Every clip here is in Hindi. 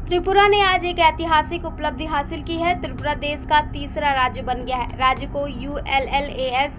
त्रिपुरा ने आज एक ऐतिहासिक उपलब्धि हासिल की है। त्रिपुरा देश का तीसरा राज्य बन गया है। राज्य को ULLAS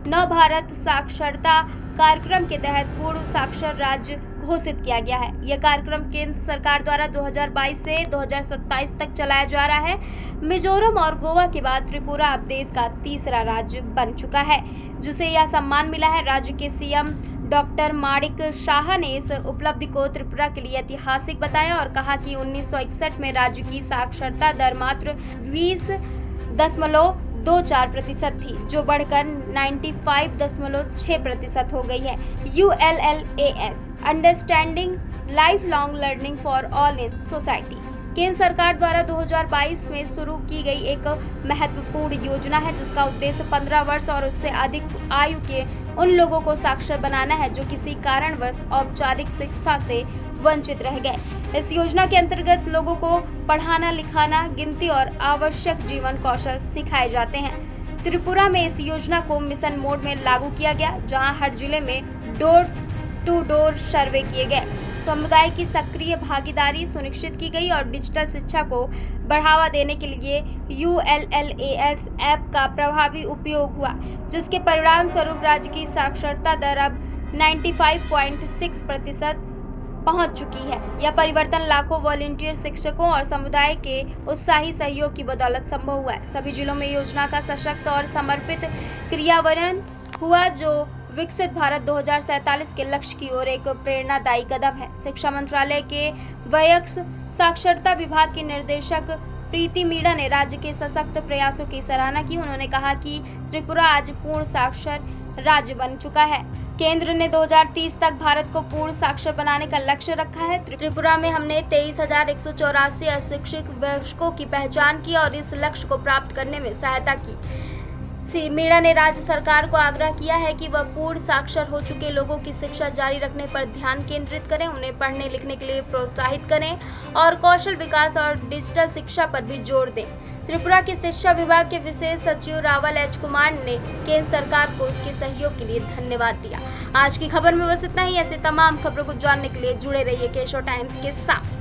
नव भारत साक्षरता कार्यक्रम के तहत पूर्ण साक्षर राज्य घोषित किया गया है। यह कार्यक्रम केंद्र सरकार द्वारा 2022 से 2027 तक चलाया जा रहा है। मिजोरम और गोवा के बाद त्रिपुरा अब देश का तीसरा राज्य बन चुका है, जिसे यह सम्मान मिला है। राज्य के CM डॉक्टर माणिक शाह ने इस उपलब्धि को त्रिपुरा के लिए ऐतिहासिक बताया और कहा कि 1961 में राज्य की साक्षरता दर मात्र 20.24% थी, जो बढ़कर 95.6% हो गई है। ULLAS understanding life long learning for all in society केंद्र सरकार द्वारा 2022 में शुरू की गई एक महत्वपूर्ण योजना है, जिसका उद्देश्य 15 वर्ष और उससे अधिक आयु के उन लोगों को साक्षर बनाना है जो किसी कारणवश औपचारिक शिक्षा से वंचित रह गए। इस योजना के अंतर्गत लोगों को पढ़ाना, लिखाना, गिनती और आवश्यक जीवन कौशल सिखाए जाते हैं। त्रिपुरा में इस योजना को मिशन मोड में लागू किया गया, जहां हर जिले में डोर टू डोर सर्वे किए गए, समुदाय की सक्रिय भागीदारी सुनिश्चित की गई और डिजिटल शिक्षा को बढ़ावा देने के लिए ULLAS ऐप का प्रभावी उपयोग हुआ, जिसके परिणाम स्वरूप राज्य की साक्षरता दर अब 95.6% पहुंच चुकी है। यह परिवर्तन लाखों वॉलंटियर शिक्षकों और समुदाय के उत्साही सहयोग की बदौलत संभव हुआ है। सभी जिलों में योजना का सशक्त और समर्पित क्रियान्वयन हुआ, जो विकसित भारत 2047 के लक्ष्य की ओर एक प्रेरणादायी कदम है। शिक्षा मंत्रालय के वयस्क साक्षरता विभाग की निर्देशक प्रीति मीणा ने राज्य के सशक्त प्रयासों की सराहना की। उन्होंने कहा कि त्रिपुरा आज पूर्ण साक्षर राज्य बन चुका है। केंद्र ने 2030 तक भारत को पूर्ण साक्षर बनाने का लक्ष्य रखा है। त्रिपुरा में हमने 23,184 अशिक्षित वयस्कों की पहचान की और इस लक्ष्य को प्राप्त करने में सहायता की। मीणा ने राज्य सरकार को आग्रह किया है कि वह पूर्ण साक्षर हो चुके लोगों की शिक्षा जारी रखने पर ध्यान केंद्रित करें, उन्हें पढ़ने लिखने के लिए प्रोत्साहित करें और कौशल विकास और डिजिटल शिक्षा पर भी जोर दें। त्रिपुरा के शिक्षा विभाग के विशेष सचिव रावल H कुमार ने केंद्र सरकार को उसके सहयोग के लिए धन्यवाद दिया। आज की खबर में बस इतना ही। ऐसे तमाम खबरों को जानने के लिए जुड़े रहिए केशव टाइम्स के साथ।